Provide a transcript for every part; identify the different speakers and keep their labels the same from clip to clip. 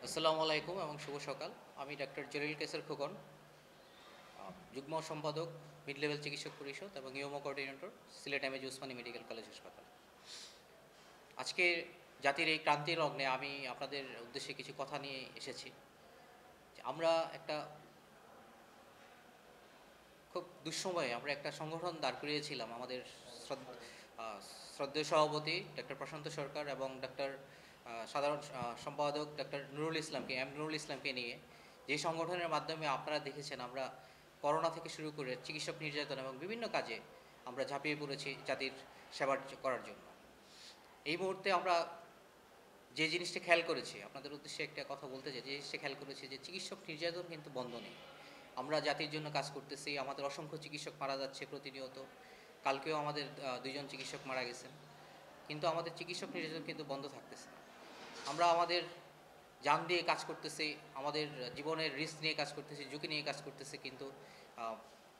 Speaker 1: আসসালামু আলাইকুম এবং শুভ সকাল। আমি ডাক্তার জলিল কেসের খোকন, যুগ্ম সম্পাদক মিড লেভেল চিকিৎসক পরিষদ এবং ইউমো coordinator Sylhet M A G Osmani medical college হাসপাতাল। আজকে জাতির এই ক্রান্তির লগ্নে আমি আপনাদের উদ্দেশ্যে কিছু কথা নিয়ে এসেছি। আমরা একটা খুব দুঃসময়ে আমরা একটা সংগঠন দাঁড় করিয়েছিলাম আমাদের শ্রদ্ধেয় সভাপতি ডাক্তার প্রশান্ত সরকার এবং ডাক্তার সাধারণ সম্পাদক ডাক্তার নুরুল ইসলামকে নিয়ে, যে সংগঠনের মাধ্যমে আপনারা দেখেছেন আমরা করোনা থেকে শুরু করে চিকিৎসক নির্যাতন এবং বিভিন্ন কাজে আমরা ঝাঁপিয়ে পড়েছি জাতির সেবা করার জন্য। এই মুহূর্তে আমরা যে জিনিসটা খেয়াল করেছি, আপনাদের উদ্দেশ্যে একটা কথা বলতে চাই, যে জিনিসটা খেয়াল করেছি যে চিকিৎসক নির্যাতন কিন্তু বন্ধ নেই। আমরা জাতির জন্য কাজ করতেছি, আমাদের অসংখ্য চিকিৎসক মারা যাচ্ছে প্রতিনিয়ত। কালকেও আমাদের দুইজন চিকিৎসক মারা গেছেন, কিন্তু আমাদের চিকিৎসক নির্যাতন কিন্তু বন্ধ থাকতেছে না। আমরা আমাদের জান দিয়ে কাজ করতেছি, আমাদের জীবনের রিস্ক নিয়ে কাজ করতেছি, ঝুঁকি নিয়ে কাজ করতেছি, কিন্তু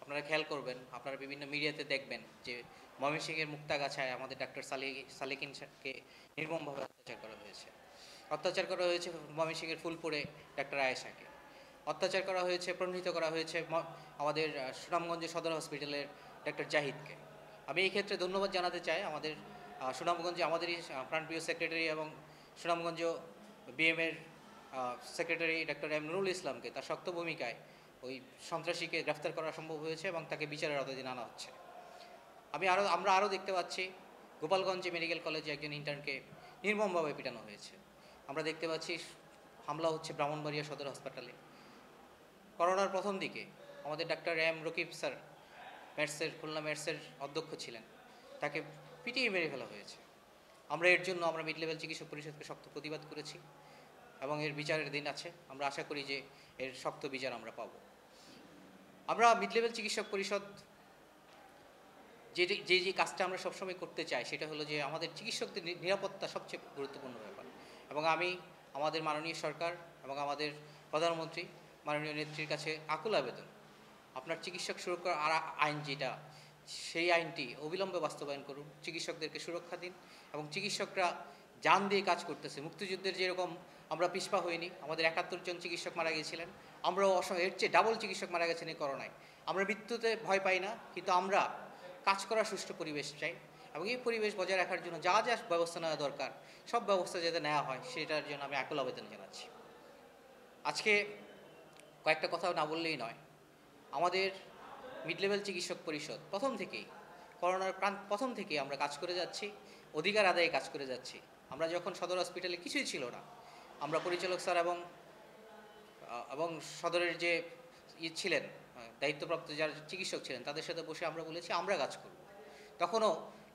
Speaker 1: আপনারা খেয়াল করবেন, আপনারা বিভিন্ন মিডিয়াতে দেখবেন যে ময়মনসিংহের মুক্তাগাছায় আমাদের ডাক্তার সালেকিনকে নির্মমভাবে অত্যাচার করা হয়েছে ময়মনসিংহের ফুলপুরে ডাক্তার আয়েশাকে অত্যাচার করা হয়েছে, প্রণীত করা হয়েছে আমাদের সুনামগঞ্জ সদর হসপিটালের ডাক্তার জাহিদকে। আমি এই ক্ষেত্রে ধন্যবাদ জানাতে চাই আমাদের সুনামগঞ্জে আমাদেরই প্রাণপ্রিয় সেক্রেটারি এবং সুনামগঞ্জ বিএমের সেক্রেটারি ডাক্তার নুরুল ইসলামকে তার শক্ত ভূমিকায় ওই সন্ত্রাসীকে গ্রেফতার করা সম্ভব হয়েছে এবং তাকে বিচারের আওতায় আনা হচ্ছে। আমরা আরও দেখতে পাচ্ছি গোপালগঞ্জে মেডিকেল কলেজে একজন ইন্টার্নকে নির্মমভাবে পিটানো হয়েছে। আমরা দেখতে পাচ্ছি হামলা হচ্ছে ব্রাহ্মণবাড়িয়া সদর হাসপাতালে। করোনার প্রথম দিকে আমাদের ডাক্তার রকিব স্যার খুলনা মেটসের অধ্যক্ষ ছিলেন, তাকে পিটিয়ে মেরে ফেলা হয়েছে। এর জন্য আমরা মিড লেভেল চিকিৎসক পরিষদকে শক্ত প্রতিবাদ করেছি এবং এর বিচারের দিন আছে। আমরা আশা করি যে এর শক্ত বিচার আমরা পাব। আমরা মিড লেভেল চিকিৎসক পরিষদ যে কাজটা আমরা সবসময় করতে চাই সেটা হলো যে আমাদের চিকিৎসকদের নিরাপত্তা সবচেয়ে গুরুত্বপূর্ণ ব্যাপার। এবং আমি আমাদের মাননীয় সরকার এবং আমাদের প্রধানমন্ত্রী মাননীয় নেত্রীর কাছে আকুল আবেদন, আপনার চিকিৎসক সুরক্ষা আইন যেটা, সেই আইনটি অবিলম্বে বাস্তবায়ন করুন, চিকিৎসকদেরকে সুরক্ষা দিন। এবং চিকিৎসকরা জান দিয়ে কাজ করতেছে। মুক্তিযুদ্ধের যেরকম আমরা পিছপা হইনি, আমাদের ৭১ জন চিকিৎসক মারা গিয়েছিলেন, আমরাও এর চেয়ে ডাবল চিকিৎসক মারা গেছেন এই করোনায়। আমরা মৃত্যুতে ভয় পাই না, কিন্তু আমরা কাজ করার সুষ্ঠু পরিবেশ চাই এবং এই পরিবেশ বজায় রাখার জন্য যা যা ব্যবস্থা নেওয়া দরকার সব ব্যবস্থা যাতে নেওয়া হয় সেটার জন্য আমি আকুল আবেদন জানাচ্ছি। আজকে কয়েকটা কথা না বললেই নয়, আমাদের মিড লেভেল চিকিৎসক পরিষদ প্রথম থেকেই আমরা কাজ করে যাচ্ছি, অধিকার আদায়ে কাজ করে যাচ্ছি। আমরা যখন সদর হসপিটালে কিছুই ছিল না, আমরা পরিচালক স্যার এবং সদরের যে ছিলেন দায়িত্বপ্রাপ্ত যারা চিকিৎসক ছিলেন তাদের সাথে বসে আমরা বলেছি আমরা কাজ করব। তখনও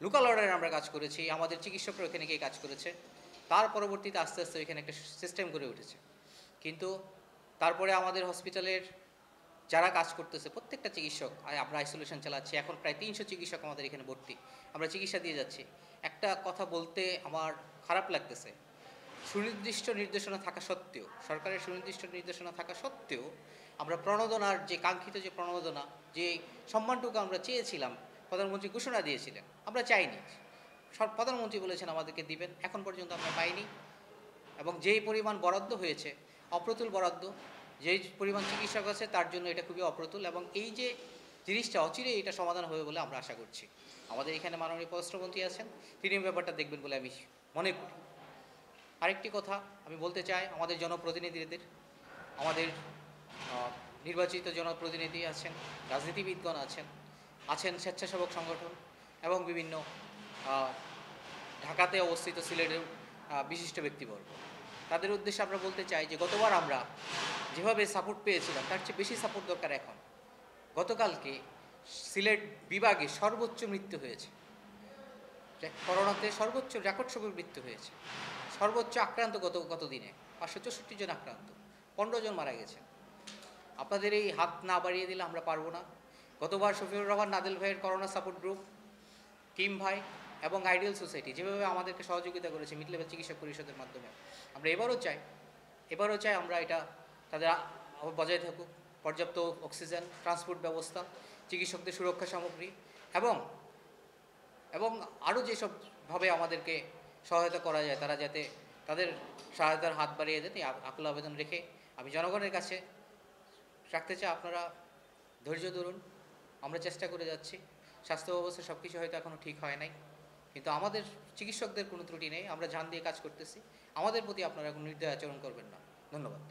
Speaker 1: লোকাল অর্ডারে আমরা কাজ করেছি, আমাদের চিকিৎসকরা ওখানে গিয়ে কাজ করেছে। তার পরবর্তীতে আস্তে আস্তে ওইখানে একটা সিস্টেম গড়ে উঠেছে। কিন্তু তারপরে আমাদের হসপিটালের যারা কাজ করতেছে প্রত্যেকটা চিকিৎসক, আমরা আইসোলেশন চালাচ্ছি, এখন প্রায় ৩০০ চিকিৎসক আমাদের এখানে ভর্তি, আমরা চিকিৎসা দিয়ে যাচ্ছি। একটা কথা বলতে আমার খারাপ লাগতেছে, সুনির্দিষ্ট নির্দেশনা থাকা সত্ত্বেও, সরকারের সুনির্দিষ্ট নির্দেশনা থাকা সত্ত্বেও আমরা প্রণোদনার যে কাঙ্ক্ষিত যে প্রণোদনা, যে সম্মানটুকু আমরা চেয়েছিলাম, প্রধানমন্ত্রী ঘোষণা দিয়েছিলেন, আমরা চাইনি। প্রধানমন্ত্রী বলেছেন আমাদেরকে দিবেন, এখন পর্যন্ত আমরা পাইনি। এবং যেই পরিমাণ বরাদ্দ হয়েছে অপ্রতুল বরাদ্দ, যেই পরিমাণ চিকিৎসক আছে তার জন্য এটা খুবই অপ্রতুল। এবং এই যে জিনিসটা অচিরেই এটা সমাধান হবে বলে আমরা আশা করছি। আমাদের এখানে মাননীয় পররাষ্ট্রমন্ত্রী আছেন, তিনি ব্যাপারটা দেখবেন বলে আমি মনে করি। আরেকটি কথা আমি বলতে চাই, আমাদের জনপ্রতিনিধিদের, আমাদের নির্বাচিত জনপ্রতিনিধি আছেন, রাজনীতিবিদগণ আছেন স্বেচ্ছাসেবক সংগঠন এবং বিভিন্ন ঢাকাতে অবস্থিত সিলেটের বিশিষ্ট ব্যক্তিবর্গ, তাদের উদ্দেশ্যে আমরা বলতে চাই যে গতবার আমরা যেভাবে সাপোর্ট পেয়েছিলাম তার চেয়ে বেশি সাপোর্ট দরকার এখন। গতকালকে সিলেট বিভাগে সর্বোচ্চ মৃত্যু হয়েছে, করোনাতে সর্বোচ্চ রেকর্ড সংখ্যক মৃত্যু হয়েছে, সর্বোচ্চ আক্রান্ত গত দিনে ৫৬৪ জন আক্রান্ত, ১৫ জন মারা গেছে। আপনাদের এই হাত না বাড়িয়ে দিলে আমরা পারবো না। গতবার শফিউর রহমান নাদিল ভাইয়ের করোনা সাপোর্ট গ্রুপ, কিম ভাই এবং আইডিয়াল সোসাইটি যেভাবে আমাদেরকে সহযোগিতা করেছে মিড লেভেল চিকিৎসক পরিষদের মাধ্যমে, আমরা এবারও চাই আমরা এটা তাদের বজায় থাকুক। পর্যাপ্ত অক্সিজেন, ট্রান্সপোর্ট ব্যবস্থা, চিকিৎসকদের সুরক্ষা সামগ্রী এবং আরও যেসবভাবে আমাদেরকে সহায়তা করা যায় তাদের সহায়তার হাত বাড়িয়ে দেন এই আকুল আবেদন রেখে আমি জনগণের কাছে রাখতে চাই, আপনারা ধৈর্য ধরুন, আমরা চেষ্টা করে যাচ্ছি। স্বাস্থ্য ব্যবস্থা সব কিছু হয়তো এখনও ঠিক হয় নাই, কিন্তু আমাদের চিকিৎসকদের কোনো ত্রুটি নেই, আমরা জান দিয়ে কাজ করতেছি। আমাদের প্রতি আপনারা কোনো নির্দয় আচরণ করবেন না। ধন্যবাদ।